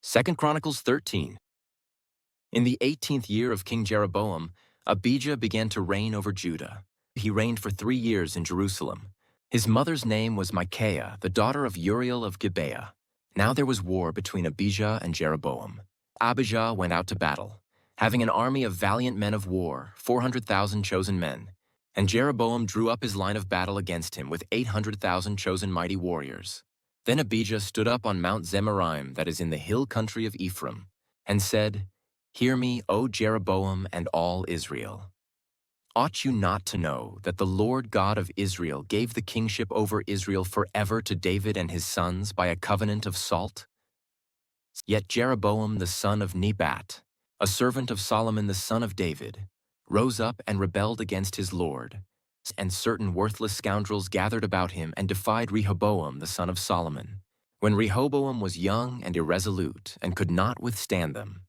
2 Chronicles 13. In the 18th year of King Jeroboam, Abijah began to reign over Judah. He reigned for 3 years in Jerusalem. His mother's name was Micaiah, the daughter of Uriel of Gibeah. Now there was war between Abijah and Jeroboam. Abijah went out to battle, having an army of valiant men of war, 400,000 chosen men. And Jeroboam drew up his line of battle against him with 800,000 chosen mighty warriors. Then Abijah stood up on Mount Zemaraim, that is in the hill country of Ephraim, and said, "Hear me, O Jeroboam and all Israel. Ought you not to know that the Lord God of Israel gave the kingship over Israel forever to David and his sons by a covenant of salt? Yet Jeroboam the son of Nebat, a servant of Solomon the son of David, rose up and rebelled against his Lord, and certain worthless scoundrels gathered about him and defied Rehoboam the son of Solomon, when Rehoboam was young and irresolute and could not withstand them.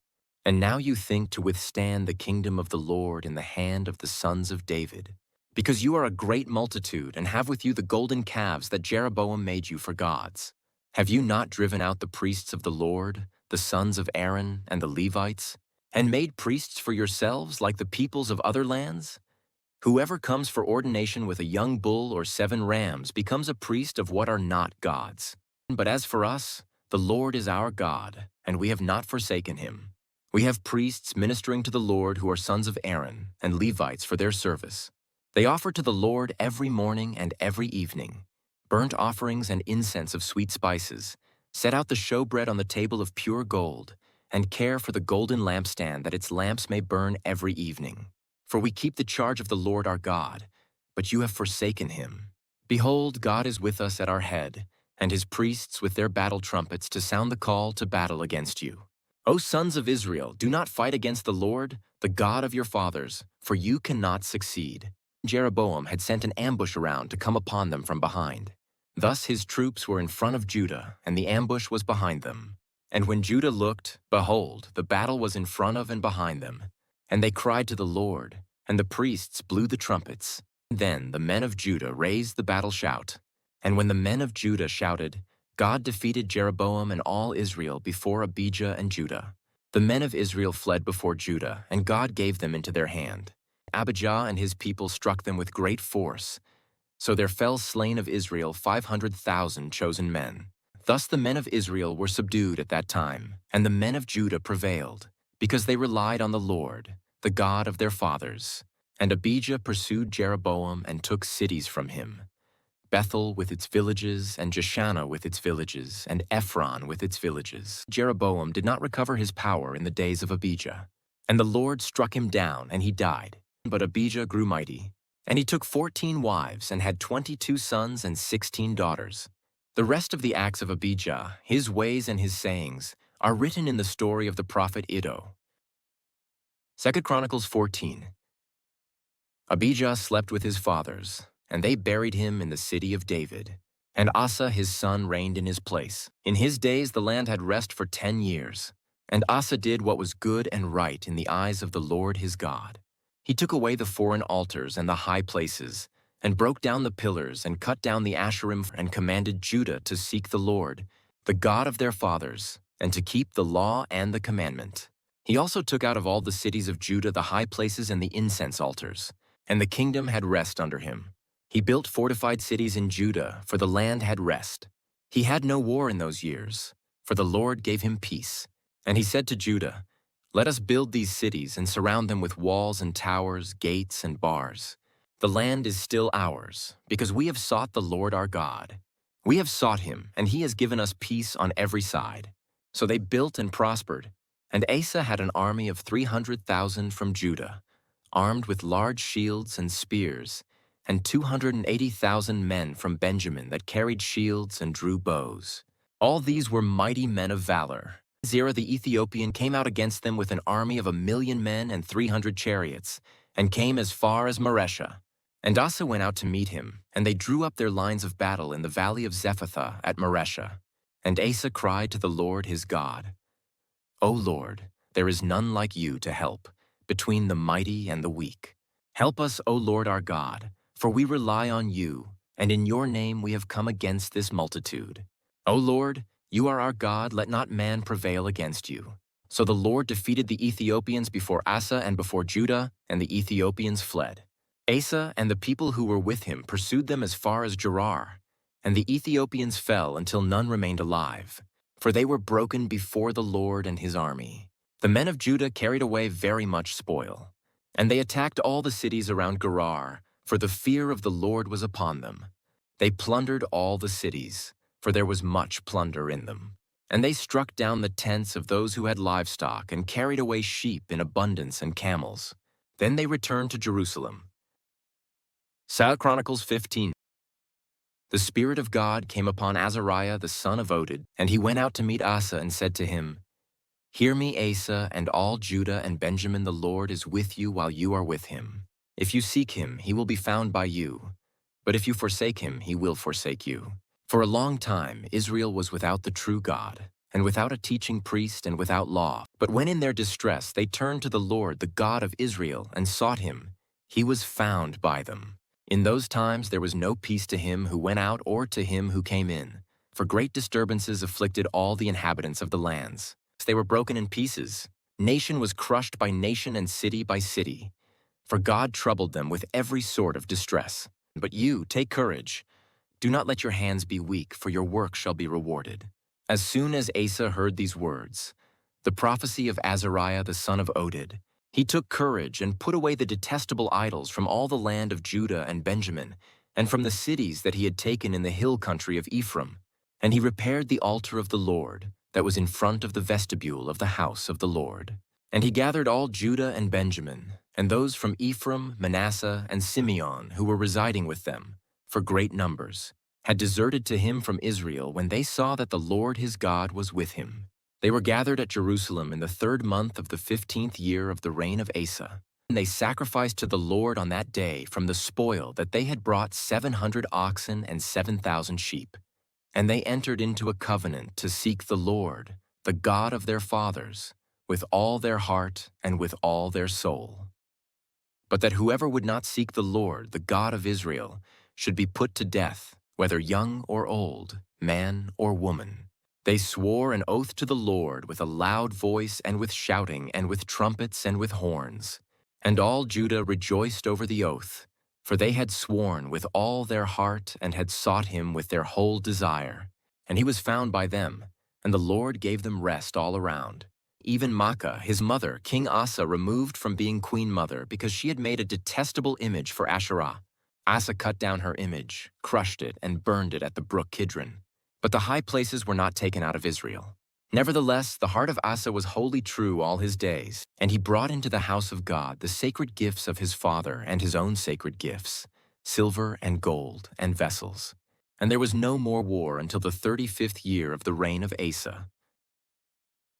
And now you think to withstand the kingdom of the Lord in the hand of the sons of David, because you are a great multitude and have with you the golden calves that Jeroboam made you for gods. Have you not driven out the priests of the Lord, the sons of Aaron and the Levites, and made priests for yourselves like the peoples of other lands? Whoever comes for ordination with a young bull or 7 rams becomes a priest of what are not gods. But as for us, the Lord is our God, and we have not forsaken him. We have priests ministering to the Lord who are sons of Aaron, and Levites for their service. They offer to the Lord every morning and every evening burnt offerings and incense of sweet spices, set out the showbread on the table of pure gold, and care for the golden lampstand that its lamps may burn every evening. For we keep the charge of the Lord our God, but you have forsaken him. Behold, God is with us at our head, and his priests with their battle trumpets to sound the call to battle against you. O sons of Israel, do not fight against the Lord, the God of your fathers, for you cannot succeed." Jeroboam had sent an ambush around to come upon them from behind. Thus his troops were in front of Judah, and the ambush was behind them. And when Judah looked, behold, the battle was in front of and behind them. And they cried to the Lord, and the priests blew the trumpets. Then the men of Judah raised the battle shout. And when the men of Judah shouted, God defeated Jeroboam and all Israel before Abijah and Judah. The men of Israel fled before Judah, and God gave them into their hand. Abijah and his people struck them with great force. So there fell slain of Israel 500,000 chosen men. Thus the men of Israel were subdued at that time, and the men of Judah prevailed, because they relied on the Lord, the God of their fathers. And Abijah pursued Jeroboam and took cities from him, Bethel with its villages, and Jeshanah with its villages, and Ephron with its villages. Jeroboam did not recover his power in the days of Abijah. And the Lord struck him down, and he died. But Abijah grew mighty. And he took 14 wives, and had 22 sons and 16 daughters. The rest of the acts of Abijah, his ways and his sayings, are written in the story of the prophet Iddo. 2 Chronicles 14. Abijah slept with his fathers, and they buried him in the city of David. And Asa his son reigned in his place. In his days the land had rest for 10 years. And Asa did what was good and right in the eyes of the Lord his God. He took away the foreign altars and the high places, and broke down the pillars and cut down the Asherim, and commanded Judah to seek the Lord, the God of their fathers, and to keep the law and the commandment. He also took out of all the cities of Judah the high places and the incense altars, and the kingdom had rest under him. He built fortified cities in Judah, for the land had rest. He had no war in those years, for the Lord gave him peace. And he said to Judah, "Let us build these cities and surround them with walls and towers, gates and bars. The land is still ours, because we have sought the Lord our God. We have sought him, and he has given us peace on every side." So they built and prospered. And Asa had an army of 300,000 from Judah, armed with large shields and spears, and 280,000 men from Benjamin that carried shields and drew bows. All these were mighty men of valor. Zerah the Ethiopian came out against them with an army of 1,000,000 men and 300 chariots, and came as far as Mareshah. And Asa went out to meet him, and they drew up their lines of battle in the valley of Zephathah at Mareshah. And Asa cried to the Lord his God, "O Lord, there is none like you to help, between the mighty and the weak. Help us, O Lord our God, for we rely on you, and in your name we have come against this multitude. O Lord, "You are our God, let not man prevail against you." So the Lord defeated the Ethiopians before Asa and before Judah, and the Ethiopians fled. Asa and the people who were with him pursued them as far as Gerar, and the Ethiopians fell until none remained alive, for they were broken before the Lord and his army. The men of Judah carried away very much spoil, and they attacked all the cities around Gerar, for the fear of the Lord was upon them. They plundered all the cities, for there was much plunder in them. And they struck down the tents of those who had livestock and carried away sheep in abundance and camels. Then they returned to Jerusalem. Chronicles 15. The Spirit of God came upon Azariah the son of Oded, and he went out to meet Asa and said to him, "Hear me, Asa, and all Judah and Benjamin, the Lord is with you while you are with him. If you seek him, he will be found by you. But if you forsake him, he will forsake you." For a long time, Israel was without the true God, and without a teaching priest and without law. But when in their distress they turned to the Lord, the God of Israel, and sought him, he was found by them. In those times there was no peace to him who went out or to him who came in, for great disturbances afflicted all the inhabitants of the lands. They were broken in pieces. Nation was crushed by nation and city by city, for God troubled them with every sort of distress. But you, take courage. Do not let your hands be weak, for your work shall be rewarded. As soon as Asa heard these words, the prophecy of Azariah the son of Oded, he took courage and put away the detestable idols from all the land of Judah and Benjamin, and from the cities that he had taken in the hill country of Ephraim. And he repaired the altar of the Lord that was in front of the vestibule of the house of the Lord. And he gathered all Judah and Benjamin, and those from Ephraim, Manasseh, and Simeon who were residing with them, for great numbers, had deserted to him from Israel when they saw that the Lord his God was with him. They were gathered at Jerusalem in the 3rd month of the 15th year of the reign of Asa. And they sacrificed to the Lord on that day from the spoil that they had brought 700 oxen and 7,000 sheep. And they entered into a covenant to seek the Lord, the God of their fathers, with all their heart and with all their soul. But that whoever would not seek the Lord, the God of Israel, should be put to death, whether young or old, man or woman. They swore an oath to the Lord with a loud voice and with shouting and with trumpets and with horns. And all Judah rejoiced over the oath, for they had sworn with all their heart and had sought him with their whole desire. And he was found by them, and the Lord gave them rest all around. Even Maacah, his mother, King Asa, removed from being queen mother because she had made a detestable image for Asherah. Asa cut down her image, crushed it, and burned it at the brook Kidron. But the high places were not taken out of Israel. Nevertheless, the heart of Asa was wholly true all his days, and he brought into the house of God the sacred gifts of his father and his own sacred gifts, silver and gold and vessels. And there was no more war until the 35th year of the reign of Asa.